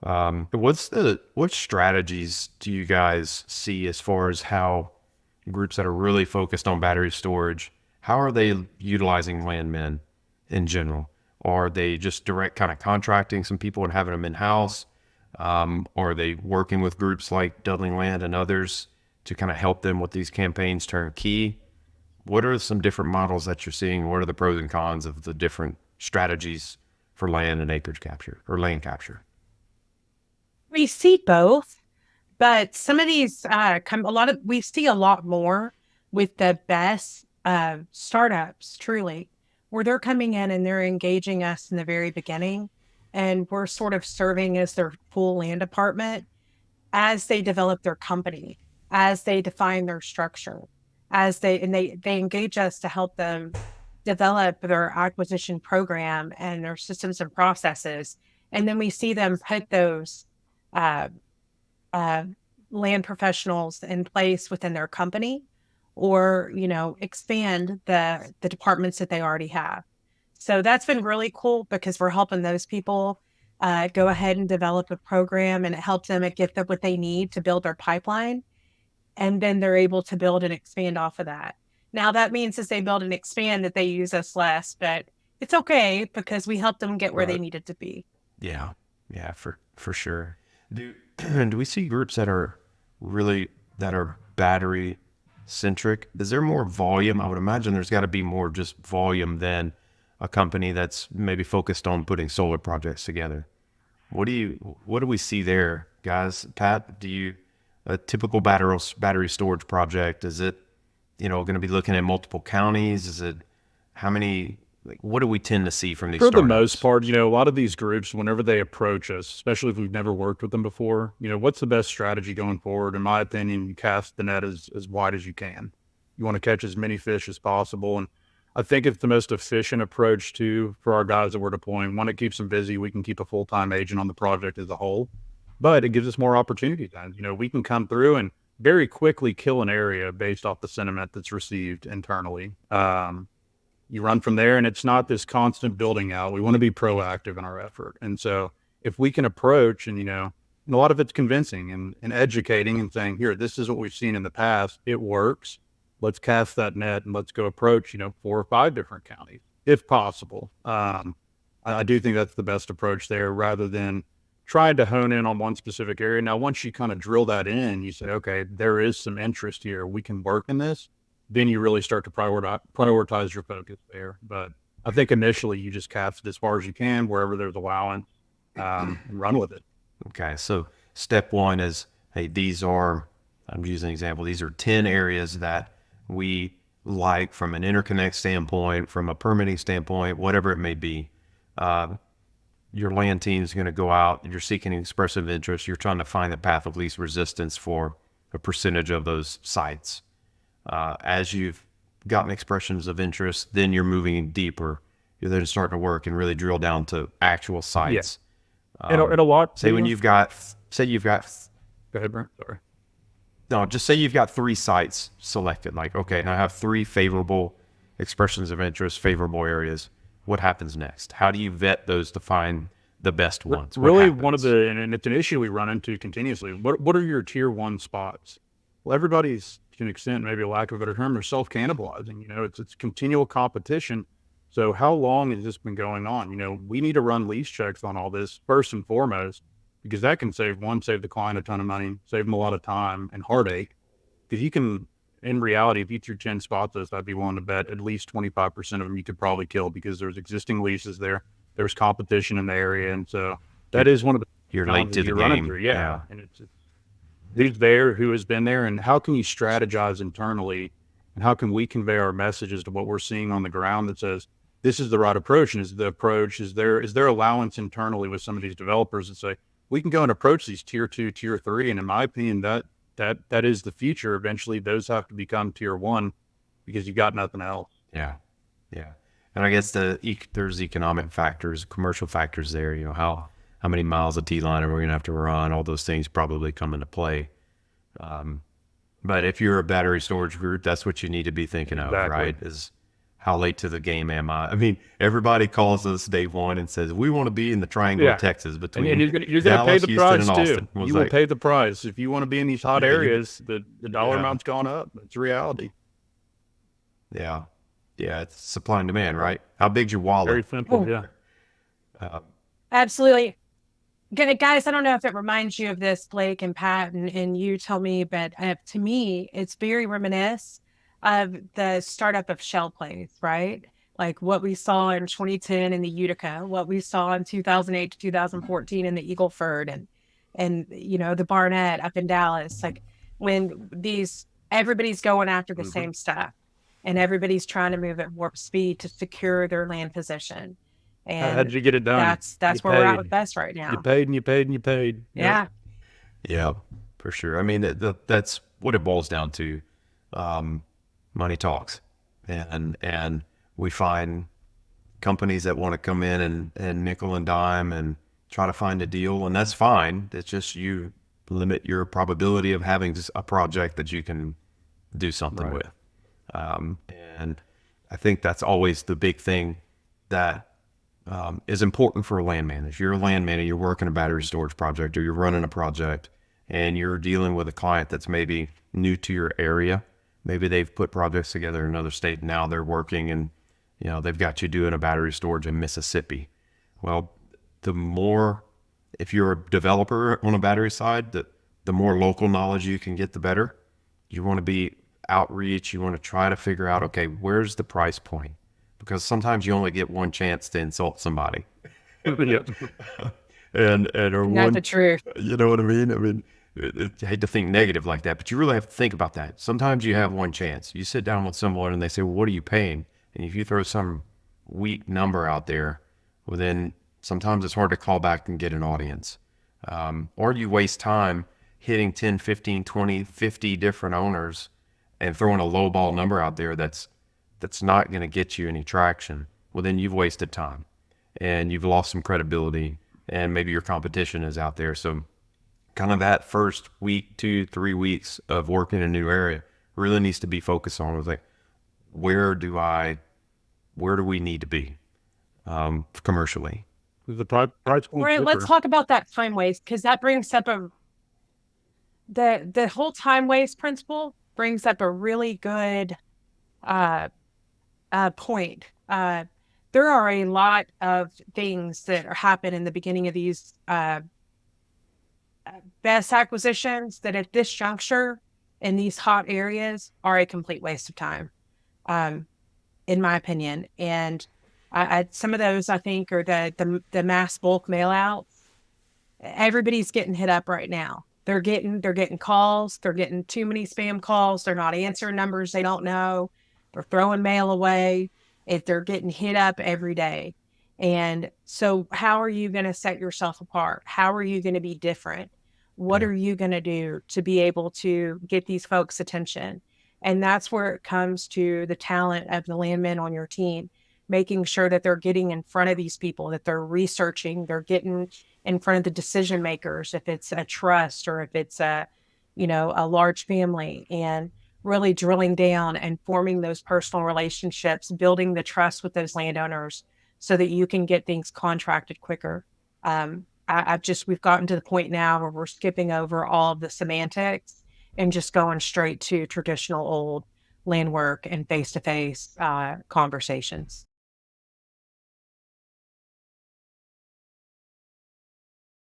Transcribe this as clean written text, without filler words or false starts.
What strategies do you guys see as far as how groups that are really focused on battery storage, how are they utilizing landmen in general? Or are they just direct kind of contracting some people and having them in house? Or are they working with groups like Dudley Land and others to kind of help them with these campaigns turn key? What are some different models that you're seeing? What are the pros and cons of the different strategies for land and acreage capture or land capture? We see both, but some of these come a lot of we see a lot more with the best startups, truly, where they're coming in and they're engaging us in the very beginning, and we're sort of serving as their full land department as they develop their company, as they define their structure, as they engage us to help them develop their acquisition program and their systems and processes. And then we see them put those uh, uh, land professionals in place within their company, or expand the departments that they already have. So that's been really cool because we're helping those people go ahead and develop a program, and it helps them get them what they need to build their pipeline, and then they're able to build and expand off of that. Now that means as they build and expand that they use us less, but it's okay because we helped them get where they Right. needed to be. Yeah. Yeah, for sure. Do do we see groups that are really that are battery centric? Is there more volume? I would imagine there's got to be more just volume than a company that's maybe focused on putting solar projects together. What do we see there, guys? Pat, do you a typical battery storage project? Is it going to be looking at multiple counties? Is it how many? Like, what do we tend to see from these For the most startups? part, a lot of these groups, whenever they approach us, especially if we've never worked with them before, what's the best strategy going forward? In my opinion, you cast the net as wide as you can. You want to catch as many fish as possible. And I think it's the most efficient approach too for our guys that we're deploying. One, it keeps them busy. We can keep a full-time agent on the project as a whole, but it gives us more opportunity times. We can come through and very quickly kill an area based off the sentiment that's received internally. You run from there, and it's not this constant building out. We want to be proactive in our effort. And so if we can approach and a lot of it's convincing and educating and saying, here, this is what we've seen in the past. It works. Let's cast that net and let's go approach, 4 or 5 different counties if possible. I do think that's the best approach there rather than trying to hone in on one specific area. Now, once you kind of drill that in, you say, okay, there is some interest here. We can work in this. Then you really start to prioritize your focus there. But I think initially you just cast it as far as you can, wherever there's allowance, and run with it. Okay, so step one is, hey, I'm using an example, these are 10 areas that we like from an interconnect standpoint, from a permitting standpoint, whatever it may be. Uh, your land team is going to go out, you're seeking expressive interest, you're trying to find the path of least resistance for a percentage of those sites. As you've gotten expressions of interest, then you're moving deeper. You're then starting to work and really drill down to actual Yeah. sites. And a lot, Say when you've got go ahead, Brent. Sorry. no, just say you've got 3 sites selected. Like, okay, and I have 3 favorable expressions of interest, favorable areas. What happens next? How do you vet those to find the best ones? What Really, one of happens? and it's an issue we run into continuously. What are your tier one spots? Well, everybody's to an extent, maybe a lack of a better term, they're self cannibalizing. It's continual competition. So how long has this been going on? We need to run lease checks on all this first and foremost, because that can save the client a ton of money, save them a lot of time and heartache. Because you can, in reality, if you threw 10 spots list, I'd be willing to bet at least 25% of them you could probably kill because there's existing leases there. There's competition in the area. And so You're that is one of the you're late challenges to the you're running game. through. Yeah. Yeah. And it's who's there, who has been there, and how can you strategize internally, and how can we convey our messages to what we're seeing on the ground that says this is the right approach, and is there allowance internally with some of these developers that say we can go and approach these tier two, tier three, and in my opinion, that is the future. Eventually, those have to become tier one because you've got nothing else. Yeah. Yeah. And I guess there's economic factors, commercial factors there. How many miles of T line are we going to have to run? All those things probably come into play. But if you're a battery storage group, that's what you need to be thinking of, Exactly. right? Is how late to the game am I? I mean, everybody calls us day one and says, we want to be in the triangle Yeah. of Texas And between you're gonna pay Dallas, the Houston, price and too. Austin. It was You will like, pay the price if you want to be in these hot yeah, areas. The dollar yeah, amount's gone up. It's reality. yeah, yeah. It's supply and demand, right? How big's your wallet? Very simple. Oh, Yeah. Uh, absolutely. Guys, I don't know if it reminds you of this, Blake and Pat, and you tell me, but to me, it's very reminiscent of the startup of Shell Plays, right? Like what we saw in 2010 in the Utica, what we saw in 2008 to 2014 in the Eagleford, and the Barnett up in Dallas. Like when everybody's going after the mhm. same stuff, and everybody's trying to move at warp speed to secure their land position, How and did you get it done? You that's where we're at with paid. Best right You now. paid and you paid and you paid. Yep. Yeah. Yeah, for sure. I mean, that's what it boils down to. Um, money talks, and we find companies that want to come in and nickel and dime and try to find a deal, and that's fine. It's just you limit your probability of having a project that you can do something Right. with. And I think that's always the big thing that is important for a landman. If you're a landman and you're working a battery storage project or you're running a project and you're dealing with a client that's maybe new to your area, maybe they've put projects together in another state. Now they're working and, they've got you doing a battery storage in Mississippi. Well, the more, if you're a developer on a battery side, the more local knowledge you can get, the better. You want to be outreach. You want to try to figure out, okay, where's the price point? Because sometimes you only get one chance to insult somebody, Yep. and or Not the one, truth. you know what I mean? I mean, I hate to think negative like that, but you really have to think about that. Sometimes you have one chance. You sit down with someone and they say, well, what are you paying? And if you throw some weak number out there, well, then sometimes it's hard to call back and get an audience. Or you waste time hitting 10, 15, 20, 50 different owners and throwing a low ball number out there that's not going to get you any traction. Well, then you've wasted time and you've lost some credibility, and maybe your competition is out there. So kind of that first week, 2, 3 weeks of working in a new area really needs to be focused on, was like, where do we need to be commercially? The price All point's right, let's different. talk about that time waste, because that brings up the whole time waste principle brings up a really good uh point. There are a lot of things that happen in the beginning of these best acquisitions that at this juncture in these hot areas are a complete waste of time, um, in my opinion. And some of those I think are the mass bulk mail outs. Everybody's getting hit up right now. They're getting calls. They're getting too many spam calls. They're not answering numbers they don't know. They're throwing mail away. If they're getting hit up every day. And so how are you going to set yourself apart? How are you going to be different? What Yeah. are you going to do to be able to get these folks' attention? And that's where it comes to the talent of the landmen on your team, making sure that they're getting in front of these people, that they're researching, they're getting in front of the decision makers, if it's a trust or if it's a large family, and really drilling down and forming those personal relationships, building the trust with those landowners so that you can get things contracted quicker. We've gotten to the point now where we're skipping over all of the semantics and just going straight to traditional old land work and face to face conversations.